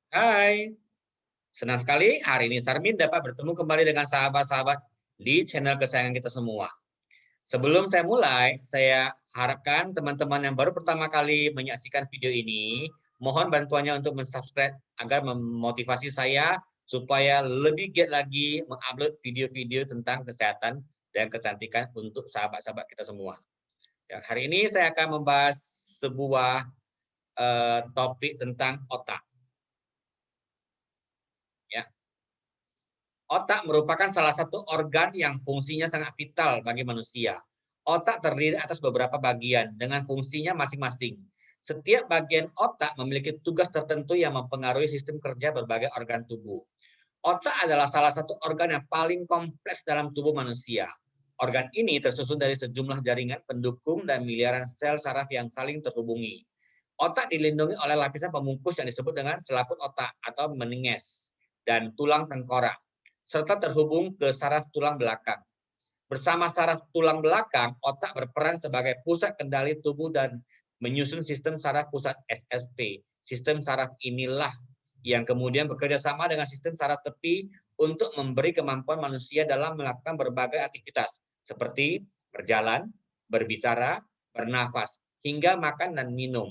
Hai, senang sekali hari ini Sarmin dapat bertemu kembali dengan sahabat-sahabat di channel kesayangan kita semua. Sebelum saya mulai, saya harapkan teman-teman yang baru pertama kali menyaksikan video ini, mohon bantuannya untuk mensubscribe agar memotivasi saya supaya lebih giat lagi mengupload video-video tentang kesehatan dan kecantikan untuk sahabat-sahabat kita semua. Ya, hari ini saya akan membahas sebuah topik tentang otak. Ya, otak merupakan salah satu organ yang fungsinya sangat vital bagi manusia. Otak terdiri atas beberapa bagian dengan fungsinya masing-masing. Setiap bagian otak memiliki tugas tertentu yang mempengaruhi sistem kerja berbagai organ tubuh. Otak adalah salah satu organ yang paling kompleks dalam tubuh manusia. Organ ini tersusun dari sejumlah jaringan pendukung dan miliaran sel saraf yang saling terhubungi. Otak dilindungi oleh lapisan pemungkus yang disebut dengan selaput otak atau meninges dan tulang tengkorak, serta terhubung ke saraf tulang belakang. Bersama saraf tulang belakang, otak berperan sebagai pusat kendali tubuh dan menyusun sistem saraf pusat SSP. Sistem saraf inilah yang kemudian bekerja sama dengan sistem saraf tepi untuk memberi kemampuan manusia dalam melakukan berbagai aktivitas seperti berjalan, berbicara, bernafas, hingga makan dan minum.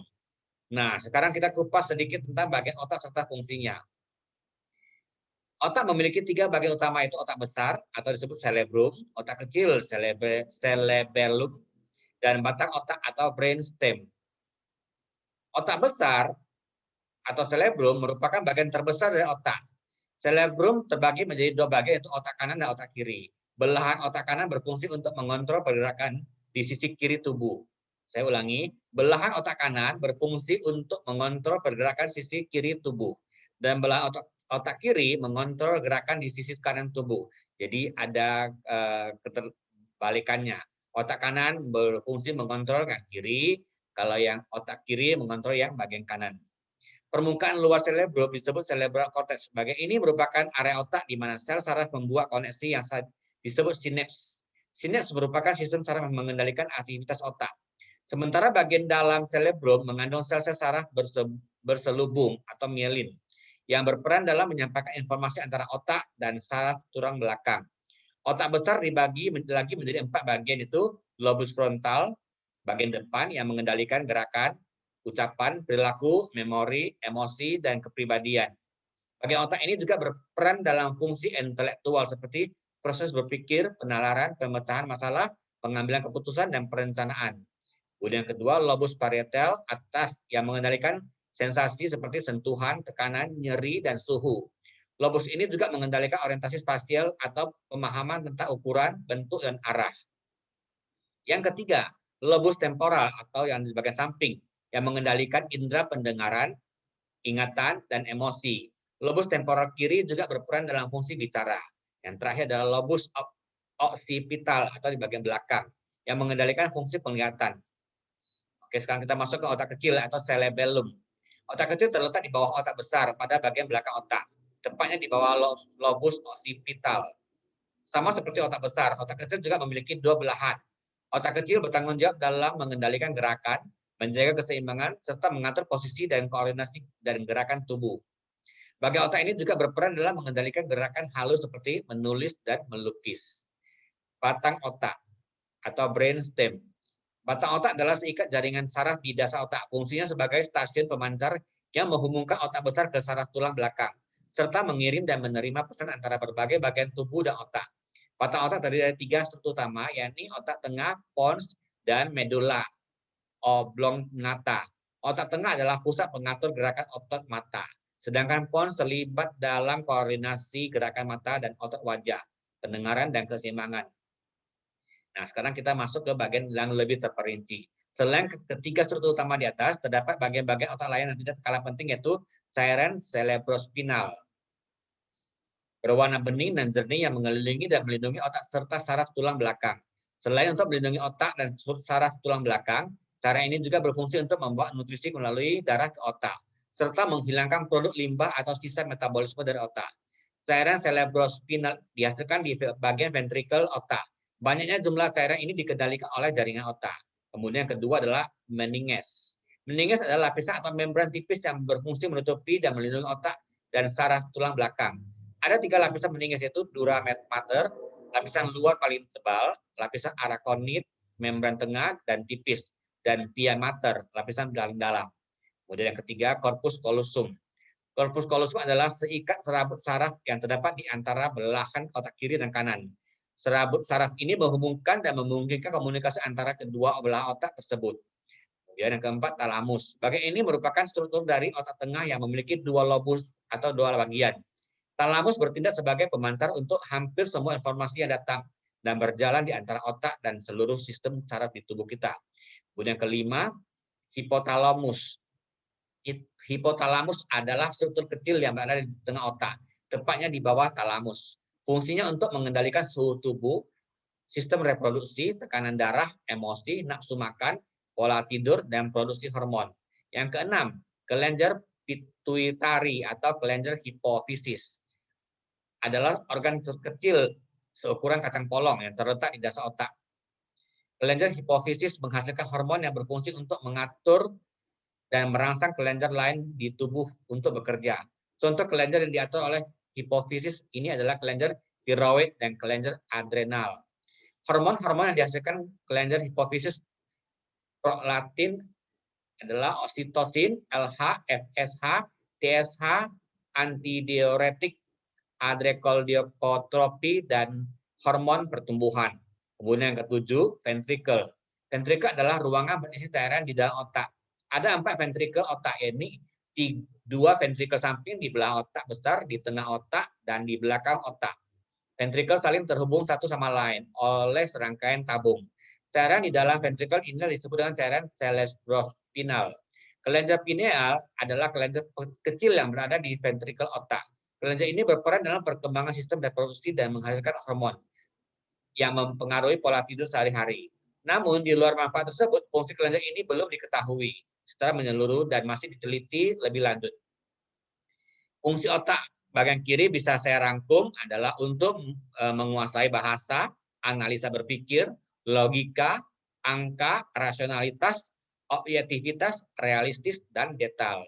Nah, sekarang kita kupas sedikit tentang bagian otak serta fungsinya. Otak memiliki tiga bagian utama, yaitu otak besar atau disebut cerebrum, otak kecil cerebellum, dan batang otak atau brainstem. Otak besar atau cerebrum merupakan bagian terbesar dari otak. Cerebrum terbagi menjadi dua bagian, yaitu otak kanan dan otak kiri. Belahan otak kanan berfungsi untuk mengontrol pergerakan di sisi kiri tubuh. Saya ulangi, belahan otak kanan berfungsi untuk mengontrol pergerakan sisi kiri tubuh. Dan belahan otak kiri mengontrol gerakan di sisi kanan tubuh. Jadi ada keterbalikannya. Otak kanan berfungsi mengontrol yang kiri, kalau yang otak kiri mengontrol yang bagian kanan. Permukaan luar cerebrum disebut cerebral cortex. Bagian ini merupakan area otak di mana sel saraf membuat koneksi yang disebut sinaps. Sinaps merupakan sistem saraf yang mengendalikan aktivitas otak. Sementara bagian dalam cerebrum mengandung sel-sel saraf berselubung atau mielin yang berperan dalam menyampaikan informasi antara otak dan saraf tulang belakang. Otak besar dibagi lagi menjadi 4 bagian, itu lobus frontal, bagian depan yang mengendalikan gerakan, ucapan, perilaku, memori, emosi, dan kepribadian. Bagian otak ini juga berperan dalam fungsi intelektual seperti proses berpikir, penalaran, pemecahan masalah, pengambilan keputusan, dan perencanaan. Kemudian yang kedua, lobus parietal atas yang mengendalikan sensasi seperti sentuhan, tekanan, nyeri, dan suhu. Lobus ini juga mengendalikan orientasi spasial atau pemahaman tentang ukuran, bentuk, dan arah. Yang ketiga, lobus temporal atau yang di bagian samping yang mengendalikan indera pendengaran, ingatan, dan emosi. Lobus temporal kiri juga berperan dalam fungsi bicara. Yang terakhir adalah lobus occipital atau di bagian belakang yang mengendalikan fungsi penglihatan. Oke, sekarang kita masuk ke otak kecil atau cerebellum. Otak kecil terletak di bawah otak besar pada bagian belakang otak, tepatnya di bawah lobus occipital. Sama seperti otak besar, otak kecil juga memiliki dua belahan. Otak kecil bertanggung jawab dalam mengendalikan gerakan, menjaga keseimbangan, serta mengatur posisi dan koordinasi dan gerakan tubuh. Bagian otak ini juga berperan dalam mengendalikan gerakan halus seperti menulis dan melukis. Batang otak atau brainstem. Batang otak adalah seikat jaringan saraf di dasar otak. Fungsinya sebagai stasiun pemancar yang menghubungkan otak besar ke saraf tulang belakang, serta mengirim dan menerima pesan antara berbagai bagian tubuh dan otak. Batang otak terdiri dari 3 struktur utama, yakni otak tengah, pons, dan medulla oblongata. Otak tengah adalah pusat pengatur gerakan otot mata, sedangkan pons terlibat dalam koordinasi gerakan mata dan otot wajah, pendengaran, dan keseimbangan. Nah, sekarang kita masuk ke bagian yang lebih terperinci. Selain ketiga struktur utama di atas, terdapat bagian-bagian otak lain yang tidak kalah penting, yaitu cairan cerebrospinal. Berwarna bening dan jernih yang mengelilingi dan melindungi otak serta saraf tulang belakang. Selain untuk melindungi otak dan saraf tulang belakang, cairan ini juga berfungsi untuk membawa nutrisi melalui darah ke otak, serta menghilangkan produk limbah atau sisa metabolisme dari otak. Cairan cerebrospinal dihasilkan di bagian ventrikel otak. Banyaknya jumlah cairan ini dikendalikan oleh jaringan otak. Kemudian yang kedua adalah meninges. Meninges adalah lapisan atau membran tipis yang berfungsi menutupi dan melindungi otak dan saraf tulang belakang. Ada 3 lapisan meningis, yaitu dura mater, lapisan luar paling tebal, lapisan arakonid, membran tengah dan tipis, dan pia mater, lapisan paling dalam. Kemudian yang ketiga, corpus callosum. Corpus callosum adalah seikat serabut saraf yang terdapat di antara belahan otak kiri dan kanan. Serabut saraf ini menghubungkan dan memungkinkan komunikasi antara kedua belah otak tersebut. Kemudian yang keempat, talamus. Bagian ini merupakan struktur dari otak tengah yang memiliki 2 lobus atau 2 bagian. Talamus bertindak sebagai pemancar untuk hampir semua informasi yang datang dan berjalan di antara otak dan seluruh sistem saraf di tubuh kita. Kemudian yang kelima, hipotalamus. Hipotalamus adalah struktur kecil yang berada di tengah otak, tepatnya di bawah talamus. Fungsinya untuk mengendalikan suhu tubuh, sistem reproduksi, tekanan darah, emosi, nafsu makan, pola tidur, dan produksi hormon. Yang keenam, kelenjar pituitari atau kelenjar hipofisis adalah organ terkecil seukuran kacang polong yang terletak di dasar otak. Kelenjar hipofisis menghasilkan hormon yang berfungsi untuk mengatur dan merangsang kelenjar lain di tubuh untuk bekerja. Contoh kelenjar yang diatur oleh hipofisis ini adalah kelenjar tiroid dan kelenjar adrenal. Hormon-hormon yang dihasilkan kelenjar hipofisis prolaktin adalah oksitosin, LH, FSH, TSH, antidiuretik, adrenaldicotropi, dan hormon pertumbuhan. Kemudian yang ketujuh, ventricle. Ventricle adalah ruangan berisi cairan di dalam otak. Ada 4 ventricle otak, ini 2 ventricle samping di belah otak besar, di tengah otak, dan di belakang otak. Ventricle saling terhubung satu sama lain oleh serangkaian tabung. Cairan di dalam ventricle ini disebut dengan cairan cerebrospinal. Kelenjar pineal adalah kelenjar kecil yang berada di ventricle otak. Kelenjar ini berperan dalam perkembangan sistem reproduksi dan menghasilkan hormon yang mempengaruhi pola tidur sehari-hari. Namun, di luar manfaat tersebut, fungsi kelenjar ini belum diketahui secara menyeluruh dan masih diteliti lebih lanjut. Fungsi otak bagian kiri bisa saya rangkum adalah untuk menguasai bahasa, analisa berpikir, logika, angka, rasionalitas, objektivitas, realistis, dan detail.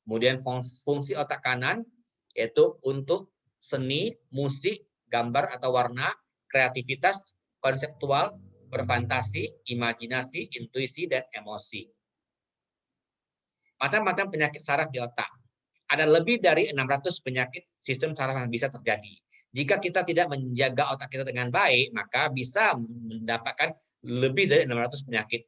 Kemudian fungsi otak kanan yaitu untuk seni, musik, gambar atau warna, kreativitas, konseptual, berfantasi, imajinasi, intuisi, dan emosi. Macam-macam penyakit saraf di otak. Ada lebih dari 600 penyakit sistem saraf yang bisa terjadi. Jika kita tidak menjaga otak kita dengan baik, maka bisa mendapatkan lebih dari 600 penyakit.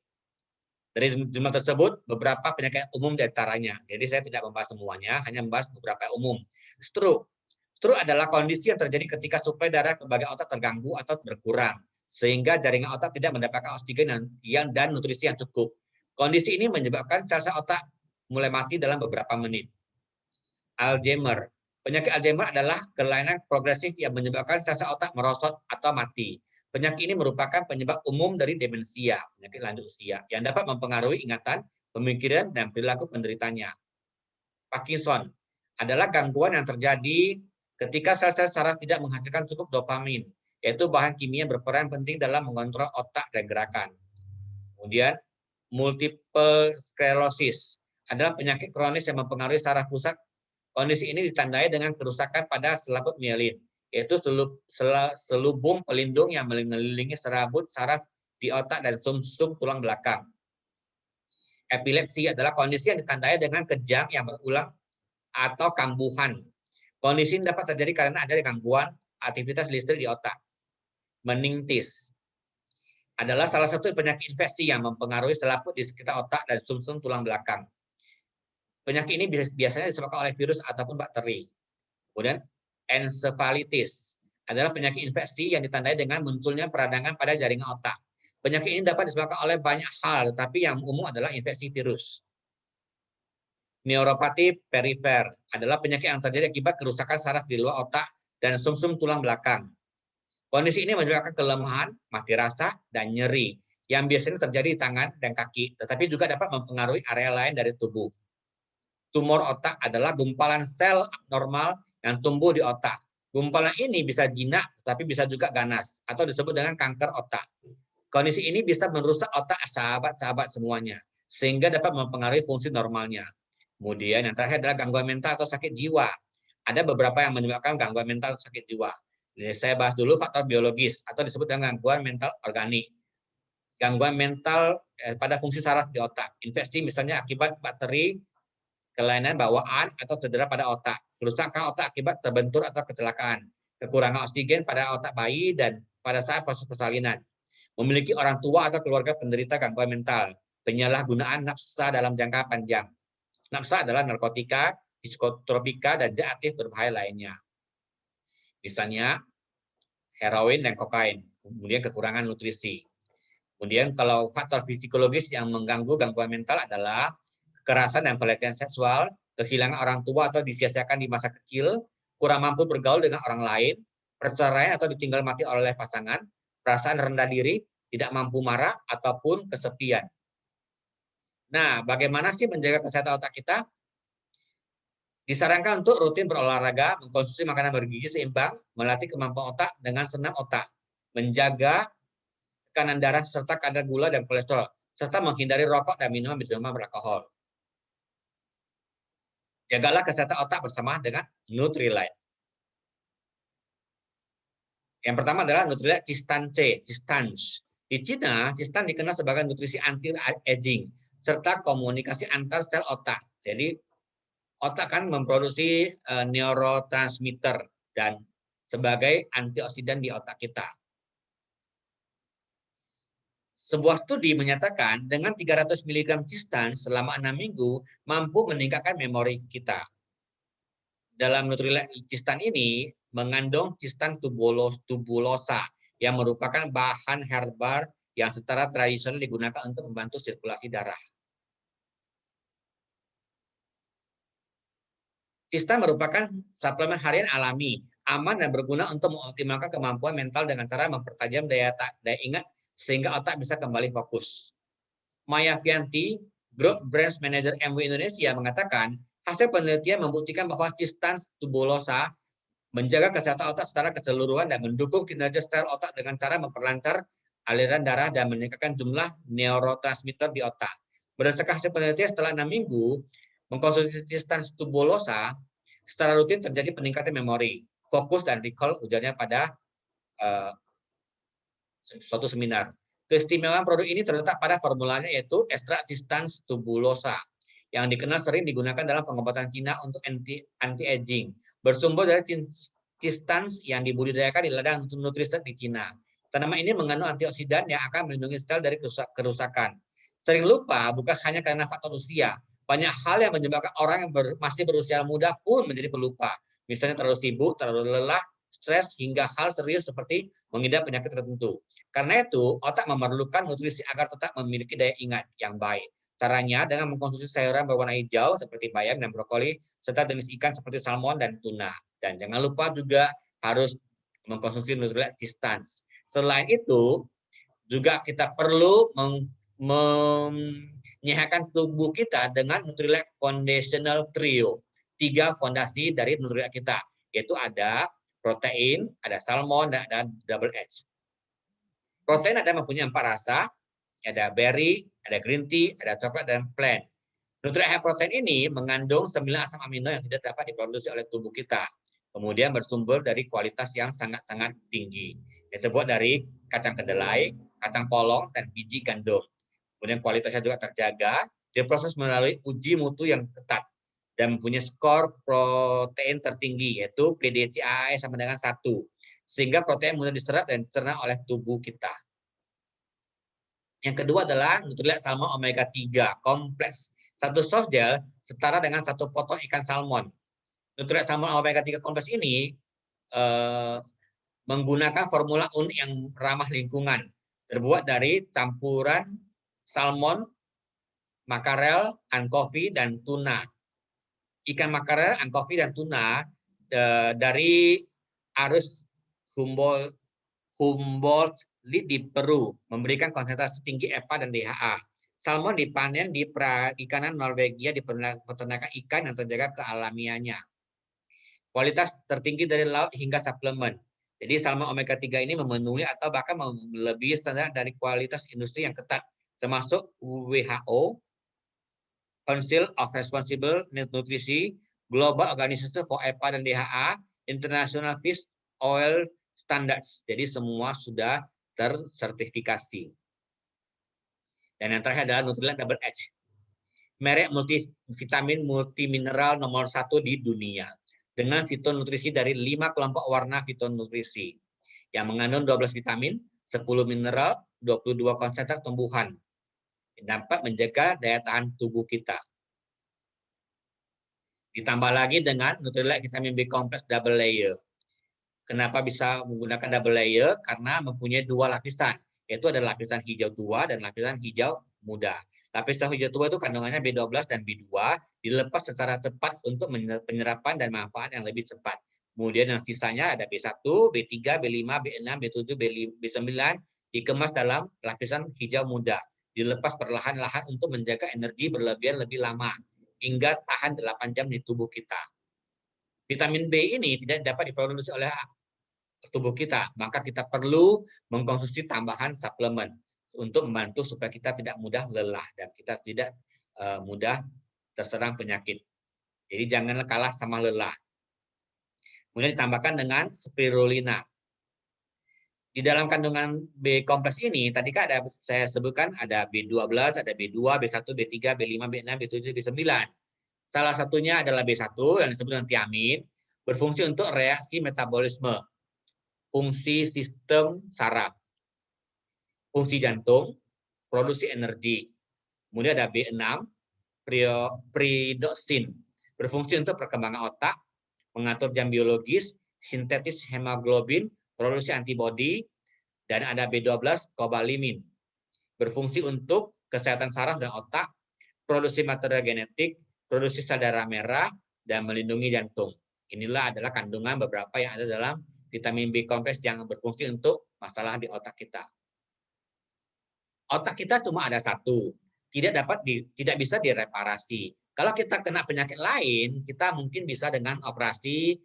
Dari jumlah tersebut, beberapa penyakit umum diantaranya. Jadi saya tidak membahas semuanya, hanya membahas beberapa umum. Stroke. Stroke adalah kondisi yang terjadi ketika suplai darah ke bagian otak terganggu atau berkurang, sehingga jaringan otak tidak mendapatkan oksigen dan nutrisi yang cukup. Kondisi ini menyebabkan sel-sel otak mulai mati dalam beberapa menit. Alzheimer. Penyakit Alzheimer adalah kelainan progresif yang menyebabkan sel-sel otak merosot atau mati. Penyakit ini merupakan penyebab umum dari demensia, penyakit lanjut usia, yang dapat mempengaruhi ingatan, pemikiran, dan perilaku penderitanya. Parkinson adalah gangguan yang terjadi ketika sel-sel saraf tidak menghasilkan cukup dopamin, yaitu bahan kimia berperan penting dalam mengontrol otak dan gerakan. Kemudian, multiple sclerosis adalah penyakit kronis yang mempengaruhi saraf pusat. Kondisi ini ditandai dengan kerusakan pada selaput mielin, yaitu selubung pelindung yang mengelilingi serabut saraf di otak dan sumsum tulang belakang. Epilepsi adalah kondisi yang ditandai dengan kejang yang berulang atau kambuhan. Kondisi ini dapat terjadi karena ada gangguan aktivitas listrik di otak. Meningitis adalah salah satu penyakit infeksi yang mempengaruhi selaput di sekitar otak dan sumsum tulang belakang. Penyakit ini biasanya disebabkan oleh virus ataupun bakteri. Kemudian, encephalitis adalah penyakit infeksi yang ditandai dengan munculnya peradangan pada jaringan otak. Penyakit ini dapat disebabkan oleh banyak hal, tetapi yang umum adalah infeksi virus. Neuropati perifer adalah penyakit yang terjadi akibat kerusakan saraf di luar otak dan sumsum tulang belakang. Kondisi ini menyebabkan kelemahan, mati rasa, dan nyeri yang biasanya terjadi di tangan dan kaki, tetapi juga dapat mempengaruhi area lain dari tubuh. Tumor otak adalah gumpalan sel abnormal yang tumbuh di otak. Gumpalan ini bisa jinak, tetapi bisa juga ganas, atau disebut dengan kanker otak. Kondisi ini bisa merusak otak sahabat-sahabat semuanya, sehingga dapat mempengaruhi fungsi normalnya. Kemudian yang terakhir adalah gangguan mental atau sakit jiwa. Ada beberapa yang menyebabkan gangguan mental atau sakit jiwa. Jadi saya bahas dulu faktor biologis atau disebut dengan gangguan mental organik. Gangguan mental pada fungsi saraf di otak. Infeksi misalnya akibat bakteri, kelainan bawaan atau cedera pada otak. Kerusakan otak akibat terbentur atau kecelakaan. Kekurangan oksigen pada otak bayi dan pada saat proses persalinan. Memiliki orang tua atau keluarga penderita gangguan mental. Penyalahgunaan nafsa dalam jangka panjang. Nafsa adalah narkotika, psikotropika, dan zat aktif berbahaya lainnya. Misalnya heroin dan kokain. Kemudian kekurangan nutrisi. Kemudian kalau faktor psikologis yang mengganggu gangguan mental adalah kekerasan dan pelecehan seksual, kehilangan orang tua atau disia-siakan di masa kecil, kurang mampu bergaul dengan orang lain, perceraian atau ditinggal mati oleh pasangan, perasaan rendah diri, tidak mampu marah, ataupun kesepian. Nah, bagaimana sih menjaga kesehatan otak kita? Disarankan untuk rutin berolahraga, mengkonsumsi makanan bergizi seimbang, melatih kemampuan otak dengan senam otak, menjaga tekanan darah serta kadar gula dan kolesterol, serta menghindari rokok dan minuman beralkohol. Jagalah kesehatan otak bersama dengan Nutrilite. Yang pertama adalah Nutrilite Cistance. Di Cina, Cistan dikenal sebagai nutrisi anti-aging serta komunikasi antar sel otak. Jadi otak kan memproduksi neurotransmitter dan sebagai antioksidan di otak kita. Sebuah studi menyatakan dengan 300 mg Cistan selama 6 minggu mampu meningkatkan memori kita. Dalam Nutrilite Cistan ini mengandung Cistan tubulosa yang merupakan bahan herbal yang secara tradisional digunakan untuk membantu sirkulasi darah. Cistan merupakan suplemen harian alami, aman dan berguna untuk mengoptimalkan kemampuan mental dengan cara mempertajam daya ingat sehingga otak bisa kembali fokus. Maya Fianti, Group Branch Manager MW Indonesia mengatakan, hasil penelitian membuktikan bahwa Cistan tubulosa menjaga kesehatan otak secara keseluruhan dan mendukung kinerja sel otak dengan cara memperlancar aliran darah dan meningkatkan jumlah neurotransmitter di otak. Berdasarkan hasil penelitian setelah 6 minggu, mengkonsumsi Cistan tubulosa, secara rutin terjadi peningkatan memori, fokus, dan recall, ujarnya pada suatu seminar. Keistimewaan produk ini terletak pada formulanya yaitu ekstrak Cistan tubulosa yang dikenal sering digunakan dalam pengobatan Cina untuk anti-aging. Bersumber dari Cistan yang dibudidayakan di ladang nutrisi di Cina. Tanaman ini mengandung antioksidan yang akan melindungi sel dari kerusakan. Sering lupa bukan hanya karena faktor usia. Banyak hal yang menyebabkan orang yang masih berusia muda pun menjadi pelupa. Misalnya terlalu sibuk, terlalu lelah, stres, hingga hal serius seperti mengidap penyakit tertentu. Karena itu, otak memerlukan nutrisi agar tetap memiliki daya ingat yang baik. Caranya dengan mengkonsumsi sayuran berwarna hijau seperti bayam dan brokoli, serta jenis ikan seperti salmon dan tuna. Dan jangan lupa juga harus mengkonsumsi Nutrilite Cistan. Selain itu, juga kita perlu menyehatkan tubuh kita dengan Nutrilite Foundational Trio. 3 fondasi dari Nutrilite kita, yaitu ada protein, ada salmon, dan ada double H. Protein ada mempunyai 4 rasa, ada berry, ada green tea, ada coklat, dan plant. Nutrilite High Protein ini mengandung 9 asam amino yang tidak dapat diproduksi oleh tubuh kita. Kemudian bersumber dari kualitas yang sangat-sangat tinggi. Disebut dari kacang kedelai, kacang polong, dan biji gandum. Kemudian kualitasnya juga terjaga, diproses melalui uji mutu yang ketat dan mempunyai skor protein tertinggi, yaitu PDCAAE sama dengan 1, sehingga protein mudah diserap dan dicerna oleh tubuh kita. Yang kedua adalah Nutrilite Salmon Omega 3 kompleks. Satu soft gel setara dengan 1 potong ikan salmon. Nutrilite Salmon Omega 3 kompleks ini menggunakan formula unik yang ramah lingkungan. Terbuat dari campuran salmon, makarel, anchovy, dan tuna. Ikan makarel, anchovy, dan tuna dari arus Humboldt di Peru memberikan konsentrasi tinggi EPA dan DHA. Salmon dipanen di perikanan Norwegia di peternakan ikan yang terjaga kealamiannya. Kualitas tertinggi dari laut hingga suplemen. Jadi salmon omega 3 ini memenuhi atau bahkan melebihi standar dari kualitas industri yang ketat, termasuk WHO, Council of Responsible Nutrition, Global Organization for EPA dan DHA, International Fish Oil Standards. Jadi semua sudah tersertifikasi. Dan yang terakhir adalah Nutrilite Double H. Merek multivitamin multimineral nomor 1 di dunia. Dengan fitonutrisi dari 5 kelompok warna fitonutrisi. Yang mengandung 12 vitamin, 10 mineral, 22 konsentrat tumbuhan. Dapat menjaga daya tahan tubuh kita. Ditambah lagi dengan Nutrilite vitamin B complex double layer. Kenapa bisa menggunakan double layer? Karena mempunyai 2 lapisan, yaitu ada lapisan hijau tua dan lapisan hijau muda. Lapisan hijau tua itu kandungannya B12 dan B2, dilepas secara cepat untuk penyerapan dan manfaat yang lebih cepat. Kemudian yang sisanya ada B1, B3, B5, B6, B7, B9, dikemas dalam lapisan hijau muda. Dilepas perlahan-lahan untuk menjaga energi berlebihan lebih lama, hingga tahan 8 jam di tubuh kita. Vitamin B ini tidak dapat diproduksi oleh tubuh kita, maka kita perlu mengkonsumsi tambahan suplemen untuk membantu supaya kita tidak mudah lelah dan kita tidak mudah terserang penyakit. Jadi janganlah kalah sama lelah. Kemudian ditambahkan dengan spirulina. Di dalam kandungan B kompleks ini, tadi kan ada saya sebutkan ada B12, ada B2, B1, B3, B5, B6, B7, B9. Salah satunya adalah B1 yang disebut dengan tiamin, berfungsi untuk reaksi metabolisme, fungsi sistem saraf, fungsi jantung, produksi energi. Kemudian ada B6, pyridoxine, berfungsi untuk perkembangan otak, mengatur jam biologis, sintetis hemoglobin, produksi antibodi, dan ada B12, cobalamin, berfungsi untuk kesehatan saraf dan otak, produksi material genetik, produksi sel darah merah, dan melindungi jantung. Inilah adalah kandungan beberapa yang ada dalam vitamin B kompleks yang berfungsi untuk masalah di otak kita. Otak kita cuma ada satu, tidak bisa direparasi. Kalau kita kena penyakit lain, kita mungkin bisa dengan operasi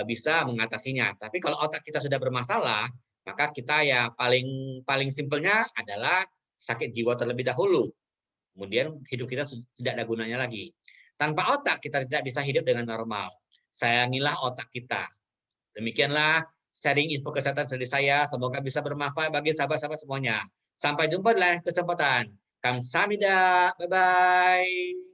bisa mengatasinya. Tapi kalau otak kita sudah bermasalah, maka kita ya paling simpelnya adalah sakit jiwa terlebih dahulu. Kemudian hidup kita tidak ada gunanya lagi. Tanpa otak kita tidak bisa hidup dengan normal. Sayangilah otak kita. Demikianlah sharing info kesehatan dari saya. Semoga bisa bermanfaat bagi sahabat-sahabat semuanya. Sampai jumpa di lain kesempatan. Kamsahamnida. Bye-bye.